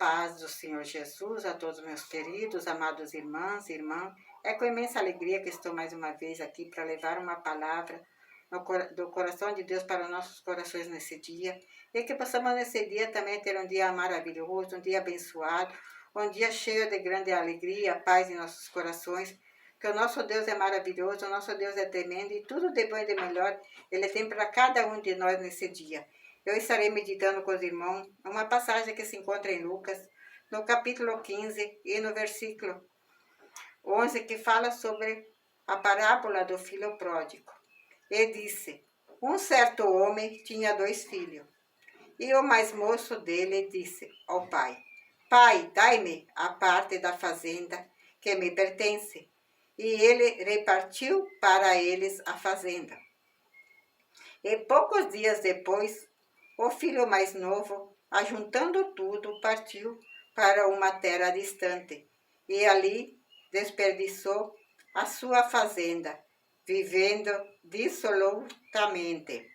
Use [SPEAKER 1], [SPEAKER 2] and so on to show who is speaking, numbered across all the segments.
[SPEAKER 1] paz do Senhor Jesus a todos meus queridos, amados irmãs e irmãos. É com imensa alegria que estou mais uma vez aqui para levar uma palavra do coração de Deus para nossos corações nesse dia. E que possamos nesse dia também ter um dia maravilhoso, um dia abençoado, um dia cheio de grande alegria, paz em nossos corações. Que o nosso Deus é maravilhoso, o nosso Deus é tremendo e tudo de bom e de melhor Ele tem para cada um de nós nesse dia. Eu estarei meditando com os irmãos uma passagem que se encontra em Lucas, no capítulo 15 e no versículo 11, que fala sobre a parábola do filho pródigo. E disse: um certo homem tinha 2 filhos, e o mais moço dele disse ao pai: Pai, dai-me a parte da fazenda que me pertence. E ele repartiu para eles a fazenda. E poucos dias depois, o filho mais novo, ajuntando tudo, partiu para uma terra distante, e ali desperdiçou a sua fazenda, vivendo dissolutamente.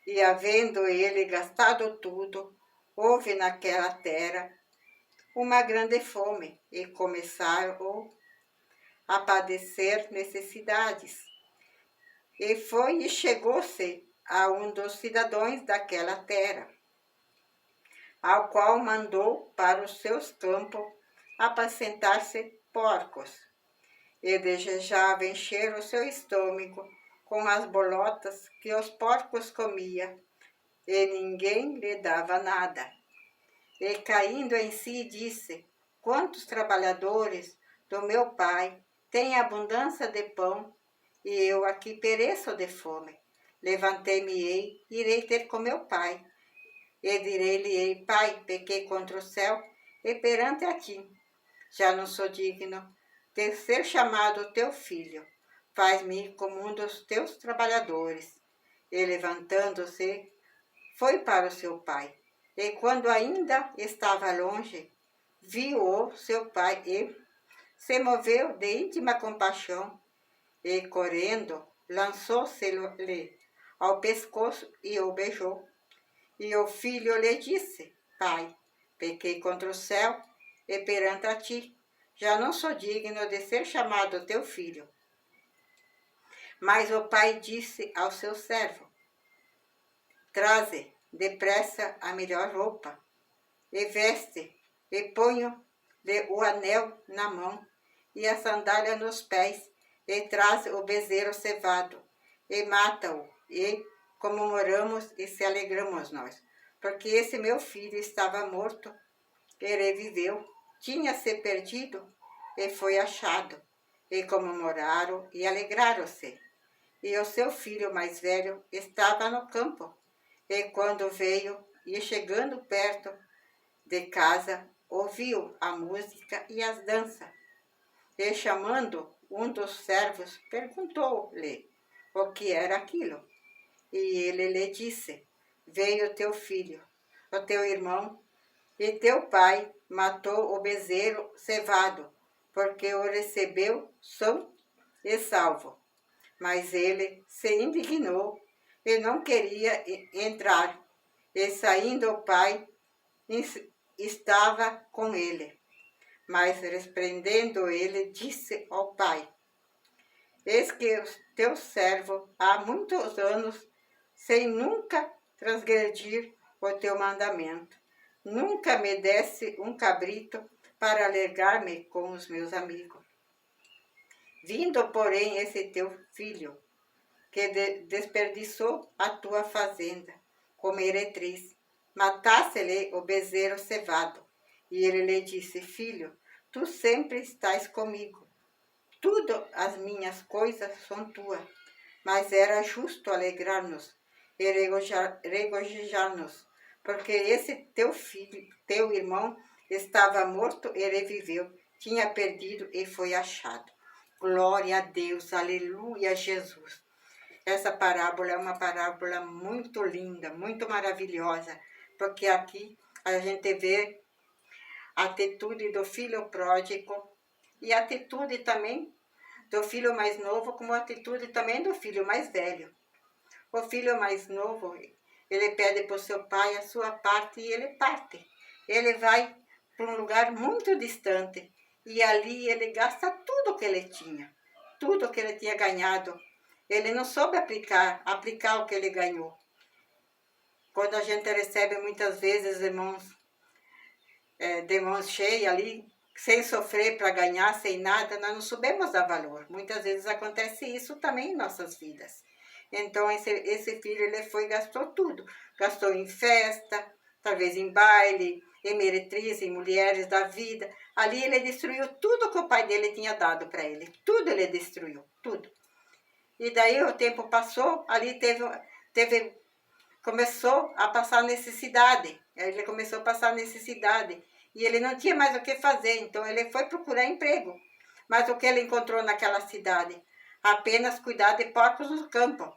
[SPEAKER 1] E havendo ele gastado tudo, houve naquela terra uma grande fome, e começaram a padecer necessidades. E foi e chegou-se a um dos cidadãos daquela terra, ao qual mandou para os seus campos apacentar-se porcos, e desejava encher o seu estômago com as bolotas que os porcos comiam, e ninguém lhe dava nada. E caindo em si, disse: quantos trabalhadores do meu pai têm abundância de pão, e eu aqui pereço de fome. Levantei-me-ei, irei ter com meu pai, e direi-lhe: Pai, pequei contra o céu e perante a ti. Já não sou digno de ser chamado teu filho. Faz-me como um dos teus trabalhadores. E levantando-se, foi para o seu pai. E quando ainda estava longe, viu-o seu pai e se moveu de íntima compaixão, e correndo, lançou-se-lhe ao pescoço e o beijou. E o filho lhe disse: Pai, pequei contra o céu e perante a ti. Já não sou digno de ser chamado teu filho. Mas o pai disse ao seu servo: traze depressa a melhor roupa, e veste, e ponho-lhe o anel na mão, e a sandália nos pés, e traz o bezerro cevado, e mata-o, e comemoramos e se alegramos nós. Porque esse meu filho estava morto e reviveu, tinha-se perdido e foi achado. E comemoraram e alegraram-se. E o seu filho mais velho estava no campo. E quando veio, e chegando perto de casa, ouviu a música e as danças. E chamando um dos servos, perguntou-lhe o que era aquilo. E ele lhe disse: veio teu filho, o teu irmão, e teu pai matou o bezerro cevado, porque o recebeu são e salvo. Mas ele se indignou e não queria entrar. E saindo o pai, estava com ele. Mas repreendendo ele, disse ao pai: eis que o teu servo há muitos anos, sem nunca transgredir o teu mandamento, nunca me desse um cabrito para alegrar-me com os meus amigos. Vindo, porém, esse teu filho, que desperdiçou a tua fazenda com meretriz, matasse-lhe o bezerro cevado. E ele lhe disse: filho, tu sempre estás comigo, tudo as minhas coisas são tuas. Mas era justo alegrar-nos e regozijar-nos, porque esse teu filho, teu irmão, estava morto e reviveu, tinha perdido e foi achado. Glória a Deus, aleluia, Jesus. Essa parábola é uma parábola muito linda, muito maravilhosa, porque aqui a gente vê a atitude do filho pródigo e a atitude também do filho mais novo, como a atitude também do filho mais velho. O filho mais novo, ele pede para o seu pai a sua parte e ele parte. Ele vai para um lugar muito distante. E ali ele gasta tudo que ele tinha, tudo que ele tinha ganhado. Ele não soube aplicar o que ele ganhou. Quando a gente recebe muitas vezes de mãos cheias ali, sem sofrer para ganhar, sem nada, nós não soubemos dar valor. Muitas vezes acontece isso também em nossas vidas. Então, esse filho, ele foi e gastou tudo. Gastou em festa, talvez em baile, em meretriz, em mulheres da vida. Ali ele destruiu tudo que o pai dele tinha dado para ele. Tudo ele destruiu, tudo. E daí o tempo passou, ali começou a passar necessidade. Ele começou a passar necessidade. E ele não tinha mais o que fazer, então ele foi procurar emprego. Mas o que ele encontrou naquela cidade? Apenas cuidar de porcos no campo.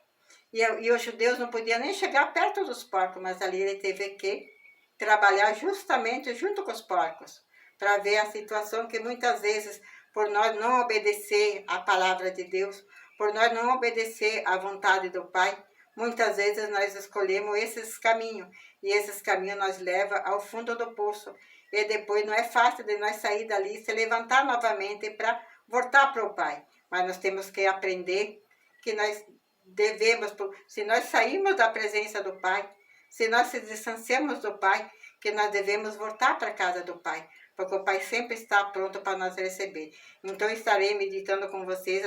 [SPEAKER 1] E os judeus não podiam nem chegar perto dos porcos, mas ali ele teve que trabalhar justamente junto com os porcos, para ver a situação que muitas vezes, por nós não obedecer à palavra de Deus, por nós não obedecer à vontade do Pai, muitas vezes nós escolhemos esses caminhos, e esses caminhos nos levam ao fundo do poço, e depois não é fácil de nós sair dali e se levantar novamente para voltar para o Pai. Mas nós temos que aprender que nós devemos, se nós sairmos da presença do Pai, se nós se distanciamos do Pai, que nós devemos voltar para a casa do Pai, porque o Pai sempre está pronto para nos receber. Então, estarei meditando com vocês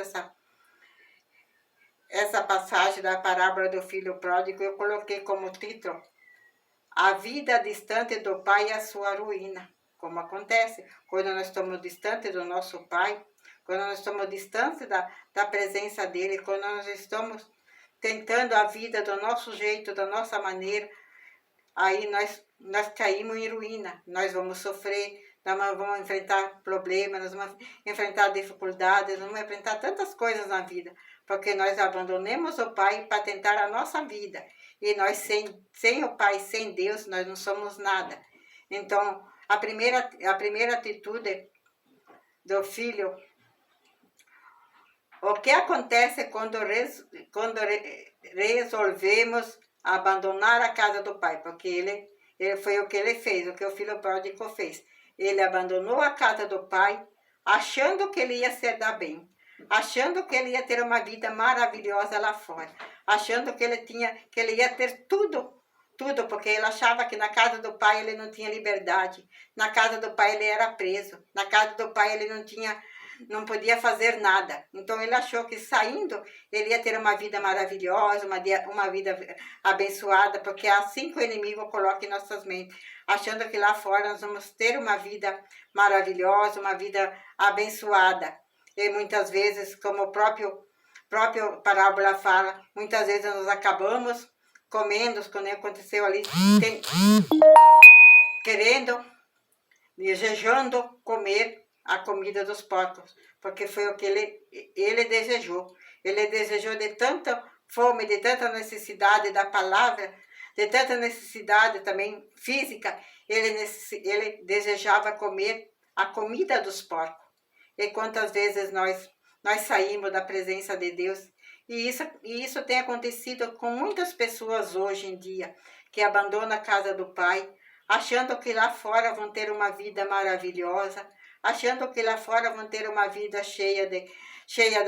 [SPEAKER 1] essa passagem da parábola do filho pródigo. Eu coloquei como título: a vida distante do Pai e a sua ruína. Como acontece quando nós estamos distantes do nosso Pai, quando nós estamos distantes da presença dEle, quando nós estamos tentando a vida do nosso jeito, da nossa maneira, aí nós caímos em ruína, nós vamos sofrer, nós vamos enfrentar problemas, nós vamos enfrentar dificuldades, nós vamos enfrentar tantas coisas na vida, porque nós abandonamos o Pai para tentar a nossa vida. E nós, sem o Pai, sem Deus, nós não somos nada. Então, a primeira atitude do filho, o que acontece quando resolvemos abandonar a casa do Pai? Porque ele foi o que ele fez, o que o filho pródigo fez. Ele abandonou a casa do Pai, achando que ele ia se dar bem, achando que ele ia ter uma vida maravilhosa lá fora, achando que ele ia ter tudo, porque ele achava que na casa do Pai ele não tinha liberdade, na casa do Pai ele era preso, na casa do Pai ele não podia fazer nada. Então ele achou que saindo ele ia ter uma vida maravilhosa, uma vida abençoada, porque é assim que o inimigo coloca em nossas mentes, achando que lá fora nós vamos ter uma vida maravilhosa, uma vida abençoada. E muitas vezes, como o próprio parábola fala, muitas vezes nós acabamos comendo, quando aconteceu ali, querendo, desejando comer a comida dos porcos, porque foi o que ele desejou. Ele desejou de tanta fome, de tanta necessidade da palavra, de tanta necessidade também física, ele desejava comer a comida dos porcos. E quantas vezes nós saímos da presença de Deus, e isso tem acontecido com muitas pessoas hoje em dia, que abandonam a casa do Pai, achando que lá fora vão ter uma vida maravilhosa, achando que lá fora vão ter uma vida cheia de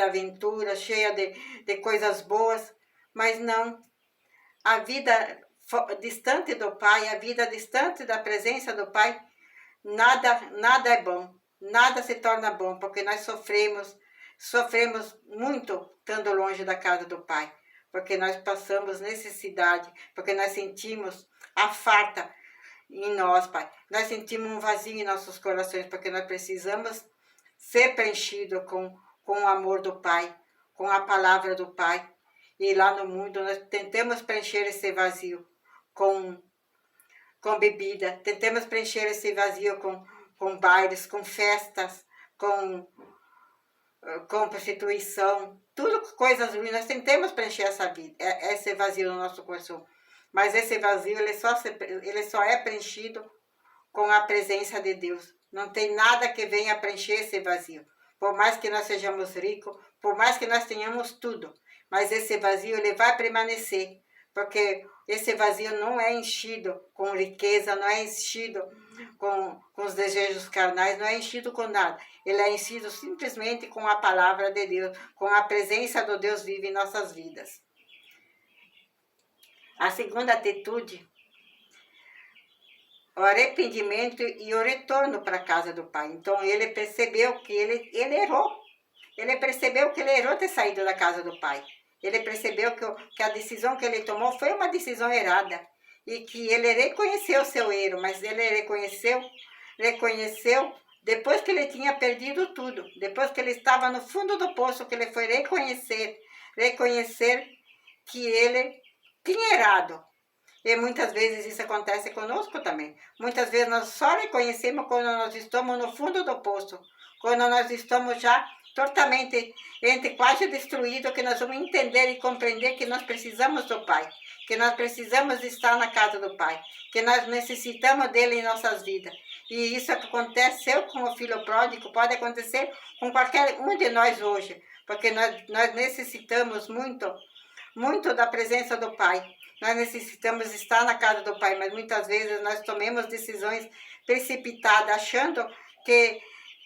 [SPEAKER 1] aventura, cheia de coisas boas, mas não. A vida distante do Pai, a vida distante da presença do Pai, nada é bom, nada se torna bom, porque nós sofremos muito estando longe da casa do Pai, porque nós passamos necessidade, porque nós sentimos a farta em nós, Pai. Nós sentimos um vazio em nossos corações, porque nós precisamos ser preenchidos com o amor do Pai, com a palavra do Pai. E lá no mundo nós tentamos preencher esse vazio com bebida, tentamos preencher esse vazio com bailes, com festas, com prostituição, tudo coisas ruins. Nós tentamos preencher esse vazio no nosso coração. Mas esse vazio, ele só é preenchido com a presença de Deus. Não tem nada que venha preencher esse vazio. Por mais que nós sejamos ricos, por mais que nós tenhamos tudo, mas esse vazio, ele vai permanecer, porque esse vazio não é enchido com riqueza, não é enchido com os desejos carnais, não é enchido com nada. Ele é enchido simplesmente com a palavra de Deus, com a presença do Deus vivo em nossas vidas. A segunda atitude, o arrependimento e o retorno para a casa do Pai. Então ele percebeu que ele errou. Ele percebeu que ele errou ter saído da casa do Pai. Ele percebeu que a decisão que ele tomou foi uma decisão errada. E que ele reconheceu o seu erro, mas ele reconheceu depois que ele tinha perdido tudo. Depois que ele estava no fundo do poço, que ele foi reconhecer que ele tinha errado. E muitas vezes isso acontece conosco também. Muitas vezes nós só reconhecemos quando nós estamos no fundo do poço. Quando nós estamos já totalmente, quase destruídos, que nós vamos entender e compreender que nós precisamos do Pai. Que nós precisamos estar na casa do Pai. Que nós necessitamos dele em nossas vidas. E isso que aconteceu com o filho pródigo pode acontecer com qualquer um de nós hoje. Porque nós necessitamos muito da presença do Pai. Nós necessitamos estar na casa do Pai, mas muitas vezes nós tomamos decisões precipitadas, achando que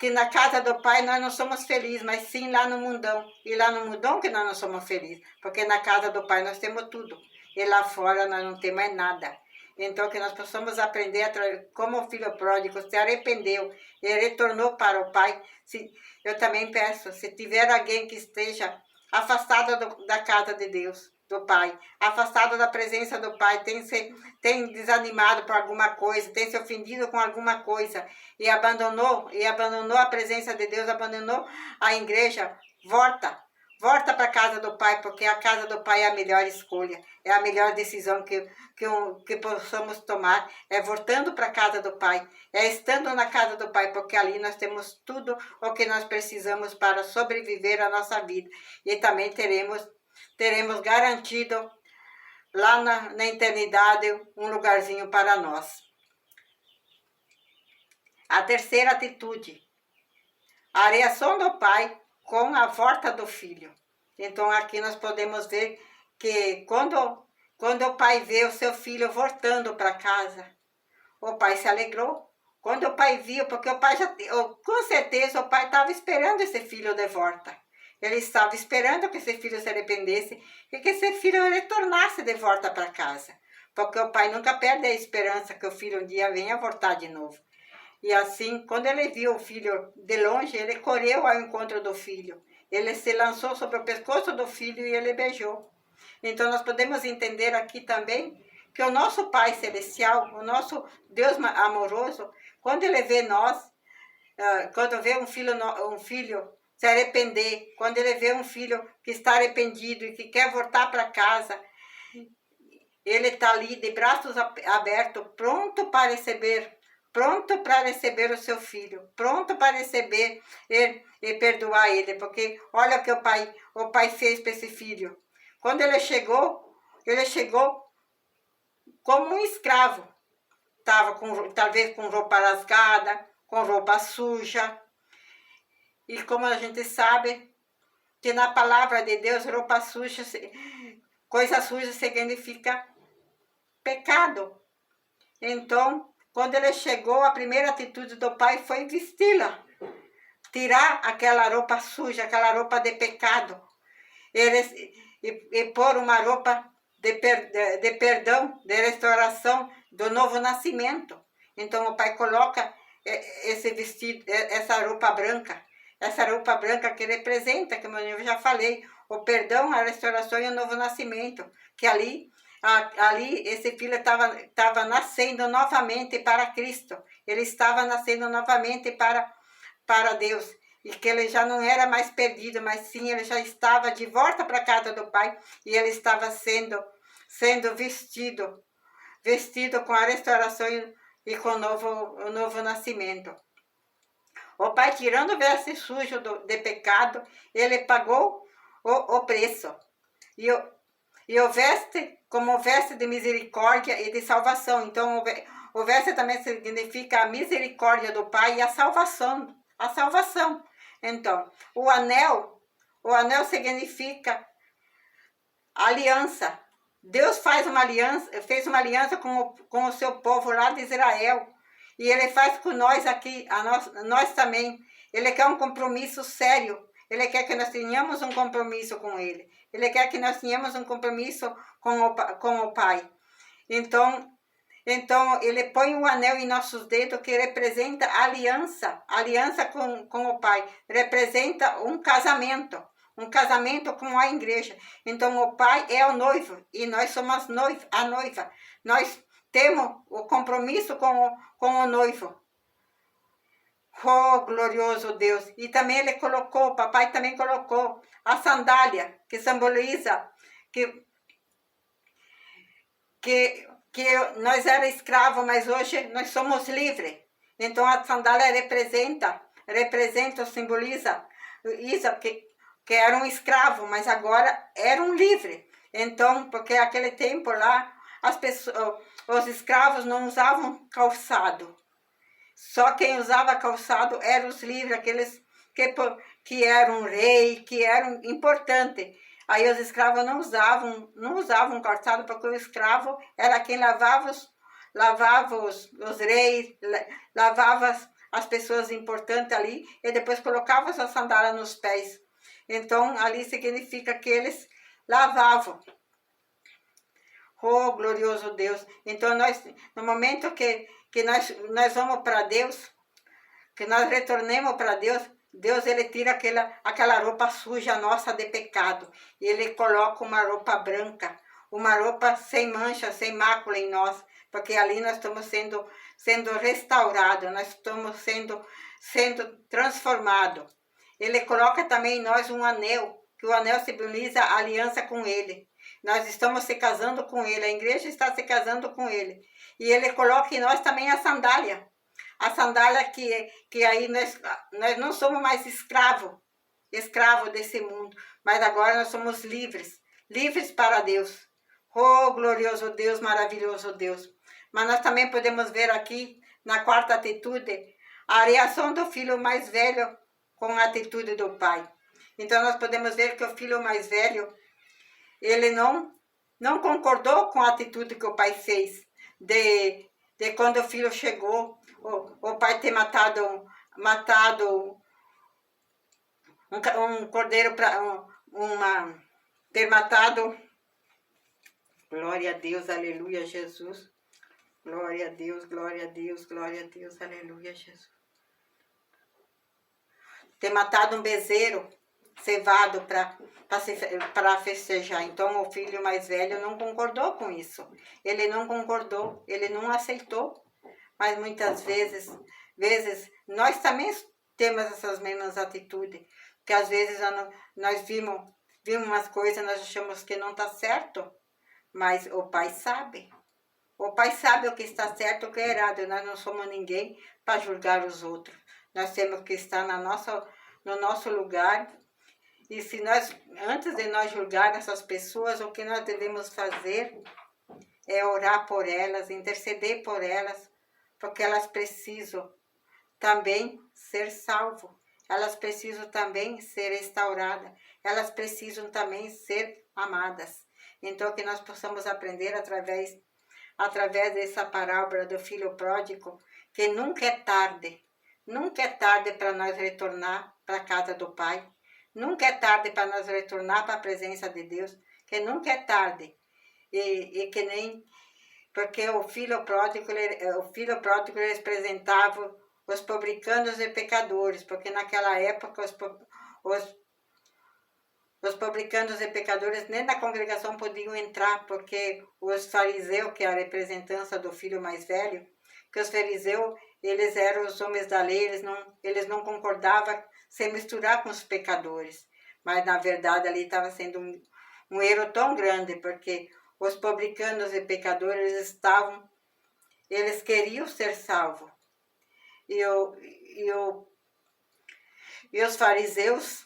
[SPEAKER 1] na casa do Pai nós não somos felizes, mas sim lá no mundão. E lá no mundão que nós não somos felizes, porque na casa do Pai nós temos tudo. E lá fora nós não temos mais nada. Então que nós possamos aprender, como o filho pródigo se arrependeu e retornou para o Pai. Eu também peço, se tiver alguém que esteja afastado da casa de Deus, do Pai, afastado da presença do Pai, tem desanimado por alguma coisa, tem se ofendido com alguma coisa e abandonou a presença de Deus, abandonou a igreja, volta para a casa do Pai, porque a casa do Pai é a melhor escolha, é a melhor decisão que possamos tomar, é voltando para a casa do Pai, é estando na casa do Pai, porque ali nós temos tudo o que nós precisamos para sobreviver a nossa vida e também teremos garantido lá na eternidade um lugarzinho para nós. A terceira atitude, a reação do Pai com a volta do filho. Então aqui nós podemos ver que quando o pai vê o seu filho voltando para casa, o pai se alegrou. Quando o pai viu, porque o pai com certeza o pai estava esperando esse filho de volta. Ele estava esperando que esse filho se arrependesse e que esse filho retornasse de volta para casa. Porque o pai nunca perde a esperança que o filho um dia venha voltar de novo. E assim, quando ele viu o filho de longe, ele correu ao encontro do filho. Ele se lançou sobre o pescoço do filho e ele beijou. Então nós podemos entender aqui também que o nosso Pai Celestial, o nosso Deus amoroso, quando ele vê nós, quando vê um filho se arrepender, quando ele vê um filho que está arrependido e que quer voltar para casa, ele está ali de braços abertos, pronto para receber o seu filho, pronto para receber e perdoar ele, porque olha o que o pai fez para esse filho. Quando ele chegou como um escravo, estava talvez com roupa rasgada, com roupa suja. E como a gente sabe que na palavra de Deus, roupa suja, coisa suja significa pecado. Então, quando ele chegou, a primeira atitude do pai foi vesti-la, tirar aquela roupa suja, aquela roupa de pecado, e pôr uma roupa de perdão, de restauração, do novo nascimento. Então o pai coloca esse vestido, essa roupa branca que representa, como eu já falei, o perdão, a restauração e o novo nascimento, que ali esse filho estava nascendo novamente para Cristo, ele estava nascendo novamente para Deus, e que ele já não era mais perdido, mas sim, ele já estava de volta para a casa do Pai, e ele estava sendo vestido com a restauração e com o novo nascimento. O Pai, tirando o veste sujo de pecado, ele pagou o preço. E o veste, como veste de misericórdia e de salvação. Então, o veste também significa a misericórdia do Pai e a salvação. Então, o anel significa aliança. Deus fez uma aliança com o seu povo lá de Israel. E Ele faz com nós aqui, nós também. Ele quer um compromisso sério. Ele quer que nós tenhamos um compromisso com Ele. Ele quer que nós tenhamos um compromisso com o Pai. Então, Ele põe um anel em nossos dedos que representa a aliança com o Pai. Representa um casamento com a igreja. Então, o Pai é o noivo e nós somos a noiva. Nós temos o compromisso com o noivo. Oh, glorioso Deus! E também o papai também colocou a sandália, que simboliza que nós era escravo, mas hoje nós somos livres. Então a sandália representa, simboliza isso, que era um escravo, mas agora era um livre. Então, porque aquele tempo lá, os escravos não usavam calçado. Só quem usava calçado eram os livres, aqueles que eram rei, que eram importantes. Aí os escravos não usavam calçado, porque o escravo era quem lavava os reis, lavava as pessoas importantes ali, e depois colocava sua sandália nos pés. Então, ali significa que eles lavavam. Oh, glorioso Deus! Então, no momento que nós vamos para Deus, que nós retornemos para Deus, Deus ele tira aquela roupa suja nossa de pecado. E Ele coloca uma roupa branca, uma roupa sem mancha, sem mácula em nós. Porque ali nós estamos sendo restaurados, nós estamos sendo transformados. Ele coloca também em nós um anel, que o anel simboliza a aliança com Ele. Nós estamos se casando com Ele, a igreja está se casando com Ele. E Ele coloca em nós também a sandália. A sandália que aí nós não somos mais escravos desse mundo, mas agora nós somos livres para Deus. Oh, glorioso Deus, maravilhoso Deus. Mas nós também podemos ver aqui, na quarta atitude, a reação do filho mais velho com a atitude do pai. Então nós podemos ver que o filho mais velho, ele não concordou com a atitude que o pai fez, de quando o filho chegou, o pai ter matado um cordeiro ter matado. Glória a Deus, aleluia, Jesus. Glória a Deus, glória a Deus, glória a Deus, aleluia, Jesus. Ter matado um bezerro cevado para festejar. Então o filho mais velho não concordou com isso. Ele não concordou, ele não aceitou. Mas muitas vezes nós também temos essas mesmas atitudes. Que às vezes nós vimos umas coisas, nós achamos que não está certo. Mas o pai sabe. O pai sabe o que está certo e o que é errado. Nós não somos ninguém para julgar os outros. Nós temos que estar no nosso lugar. E se antes de nós julgar essas pessoas, o que nós devemos fazer é orar por elas, interceder por elas, porque elas precisam também ser salvas. Elas precisam também ser restauradas. Elas precisam também ser amadas. Então, que nós possamos aprender através dessa parábola do filho pródigo, que nunca é tarde. Nunca é tarde para nós retornar para a casa do Pai. Nunca é tarde para nós retornar para a presença de Deus. Que nunca é tarde. E que nem... Porque o filho pródigo representava os publicanos e pecadores. Porque naquela época os publicanos e pecadores nem na congregação podiam entrar, porque os fariseus, que é a representância do filho mais velho, que os fariseus, eles eram os homens da lei, eles não concordavam se misturar com os pecadores. Mas, na verdade, ali estava sendo um erro tão grande, porque os publicanos e pecadores eles queriam ser salvos. E os fariseus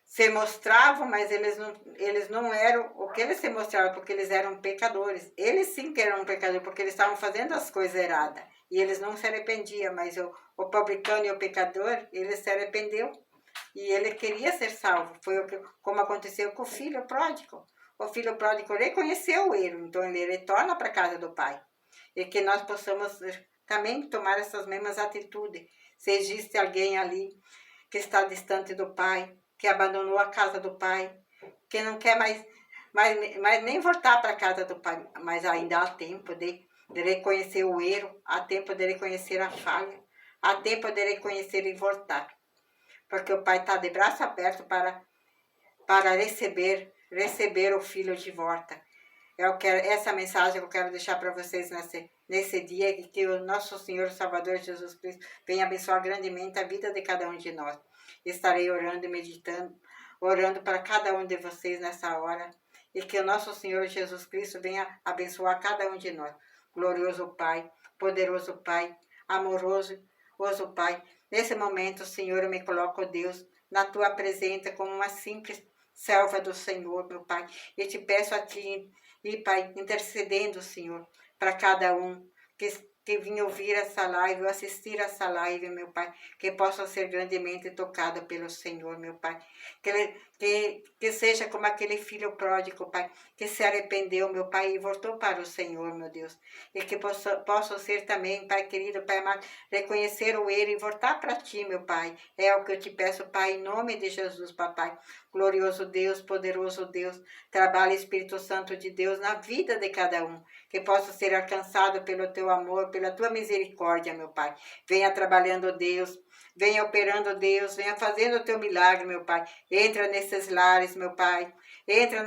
[SPEAKER 1] se mostravam, mas eles não eram o que eles se mostravam, porque eles eram pecadores. Eles sim que eram pecadores, porque eles estavam fazendo as coisas erradas. E eles não se arrependiam, mas o publicano e o pecador, ele se arrependeu. E ele queria ser salvo. Foi como aconteceu com o filho pródigo. o filho pródigo reconheceu o erro, então ele retorna para a casa do pai. E que nós possamos também tomar essas mesmas atitudes. Se existe alguém ali que está distante do pai, que abandonou a casa do pai, que não quer mais nem voltar para a casa do pai, mas ainda há tempo de reconhecer o erro, há tempo de reconhecer a falha, há tempo de reconhecer e voltar. Porque o pai está de braço aberto para receber o filho de volta. Essa mensagem que eu quero deixar para vocês nesse dia, e que o nosso Senhor Salvador Jesus Cristo venha abençoar grandemente a vida de cada um de nós. Estarei orando e meditando, orando para cada um de vocês nessa hora, e que o nosso Senhor Jesus Cristo venha abençoar cada um de nós. Glorioso Pai, poderoso Pai, amoroso Pai, nesse momento, Senhor, eu me coloco, Deus, na Tua presença como uma simples serva do Senhor, meu Pai, e te peço a Ti, e Pai, intercedendo, Senhor, para cada um que vinha ouvir essa live, ou assistir essa live, meu Pai, que possa ser grandemente tocado pelo Senhor, meu Pai, que seja como aquele filho pródigo, Pai, que se arrependeu, meu Pai, e voltou para o Senhor, meu Deus, e que possa ser também, Pai querido, Pai amado, reconhecer o erro e voltar para Ti, meu Pai, é o que eu te peço, Pai, em nome de Jesus, Papai, glorioso Deus, poderoso Deus, trabalha Espírito Santo de Deus na vida de cada um, que possa ser alcançado pelo Teu amor, pela Tua misericórdia, meu Pai. Venha trabalhando, Deus, venha operando, Deus, venha fazendo o Teu milagre, meu Pai. Entra nesses lares, meu Pai. Entra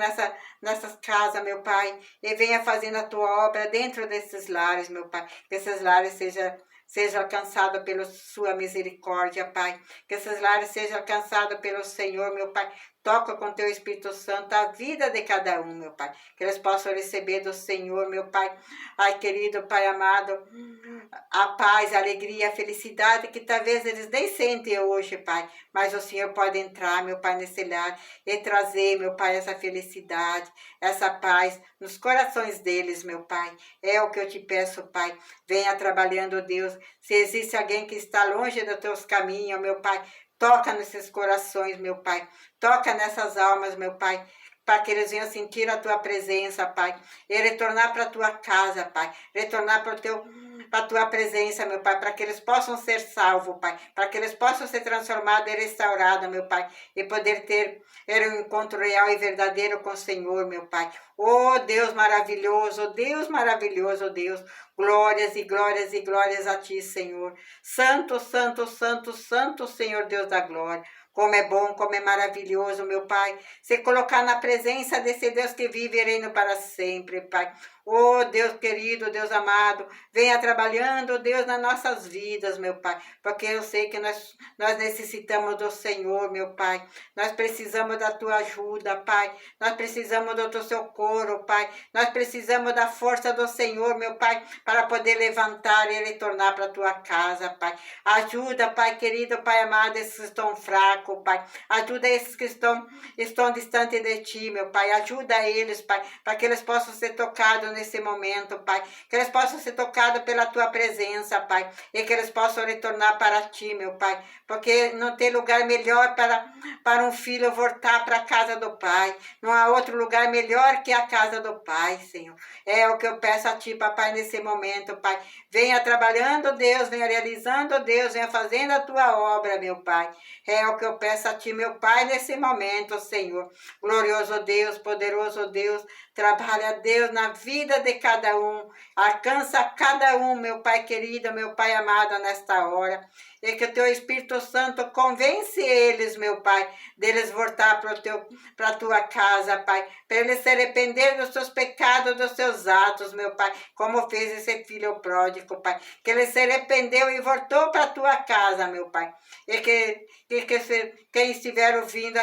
[SPEAKER 1] nessas casas, meu Pai, e venha fazendo a Tua obra dentro desses lares, meu Pai. Que esses lares seja alcançado pela sua misericórdia, Pai. Que esses lares sejam alcançados pelo Senhor, meu Pai. Toca com Teu Espírito Santo a vida de cada um, meu Pai. Que eles possam receber do Senhor, meu Pai. Ai, querido Pai amado, a paz, a alegria, a felicidade que talvez eles nem sentem hoje, Pai. Mas o Senhor pode entrar, meu Pai, nesse lar e trazer, meu Pai, essa felicidade, essa paz nos corações deles, meu Pai. É o que eu te peço, Pai. Venha trabalhando, Deus. Se existe alguém que está longe dos Teus caminhos, meu Pai, toca nesses corações, meu Pai. Toca nessas almas, meu Pai, para que eles venham sentir a Tua presença, Pai, e retornar para a Tua casa, Pai, retornar para a Tua presença, meu Pai, para que eles possam ser salvos, Pai, para que eles possam ser transformados e restaurados, meu Pai, e poder ter um encontro real e verdadeiro com o Senhor, meu Pai. Oh, Deus maravilhoso, Deus maravilhoso, Deus, glórias e glórias e glórias a Ti, Senhor. Santo, santo, santo, santo, Senhor Deus da glória. Como é bom, como é maravilhoso, meu Pai, se colocar na presença desse Deus que vive e reina para sempre, Pai. Oh, Deus querido, Deus amado, venha trabalhando, Deus, nas nossas vidas, meu Pai, porque eu sei que nós necessitamos do Senhor, meu Pai. Nós precisamos da Tua ajuda, Pai. Nós precisamos do Teu socorro, Pai. Nós precisamos da força do Senhor, meu Pai, para poder levantar e retornar para a Tua casa, Pai. Ajuda, Pai querido, Pai amado, esses que estão fracos, Pai. Ajuda esses que estão distantes de Ti, meu Pai. Ajuda eles, Pai, para que eles possam ser tocados nesse momento, Pai. Que eles possam ser tocados pela Tua presença, Pai. E que eles possam retornar para Ti, meu Pai. Porque não tem lugar melhor para um filho voltar para a casa do Pai. Não há outro lugar melhor que a casa do Pai, Senhor. É o que eu peço a Ti, Papai, nesse momento, Pai. Venha trabalhando, Deus, venha realizando, Deus, venha fazendo a Tua obra, meu Pai. É o que eu peço a Ti, meu Pai, nesse momento, Senhor. Glorioso Deus, poderoso Deus, trabalha, Deus, na vida de cada um. Alcança cada um, meu Pai querido, meu Pai amado, nesta hora. E que o Teu Espírito Santo convence eles, meu Pai, deles voltar para a Tua casa, Pai. Para eles se arrepender dos seus pecados, dos seus atos, meu Pai. Como fez esse filho pródigo, Pai. Que ele se arrependeu e voltou para a Tua casa, meu Pai. E quem estiver ouvindo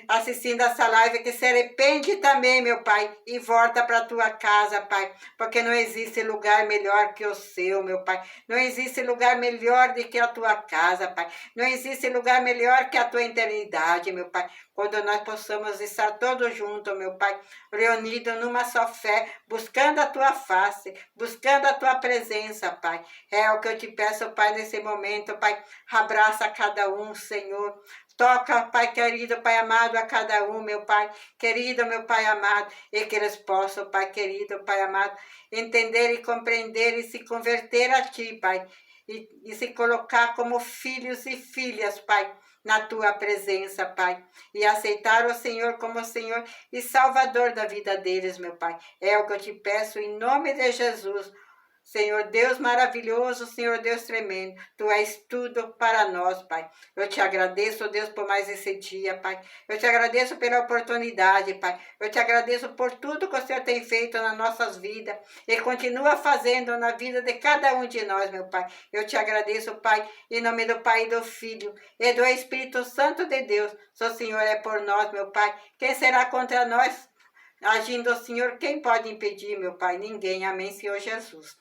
[SPEAKER 1] assistindo essa live, que se arrepende também, meu Pai, e volta para a Tua casa, Pai, porque não existe lugar melhor que o seu, meu Pai, não existe lugar melhor do que a Tua casa, Pai, não existe lugar melhor que a Tua eternidade, meu Pai, quando nós possamos estar todos juntos, meu Pai, reunidos numa só fé, buscando a Tua face, buscando a Tua presença, Pai, é o que eu te peço, Pai, nesse momento, Pai, abraça cada um, Senhor, Toca, Pai querido, Pai amado, a cada um, meu Pai querido, meu Pai amado, e que eles possam, Pai querido, Pai amado, entender e compreender e se converter a Ti, Pai, e se colocar como filhos e filhas, Pai, na Tua presença, Pai, e aceitar o Senhor como Senhor e Salvador da vida deles, meu Pai. É o que eu te peço em nome de Jesus. Senhor Deus maravilhoso, Senhor Deus tremendo, Tu és tudo para nós, Pai. Eu te agradeço, Deus, por mais esse dia, Pai. Eu te agradeço pela oportunidade, Pai. Eu te agradeço por tudo que o Senhor tem feito nas nossas vidas e continua fazendo na vida de cada um de nós, meu Pai. Eu te agradeço, Pai, em nome do Pai e do Filho e do Espírito Santo de Deus. Se o Senhor é por nós, meu Pai, quem será contra nós? Agindo o Senhor, quem pode impedir, meu Pai? Ninguém. Amém, Senhor Jesus.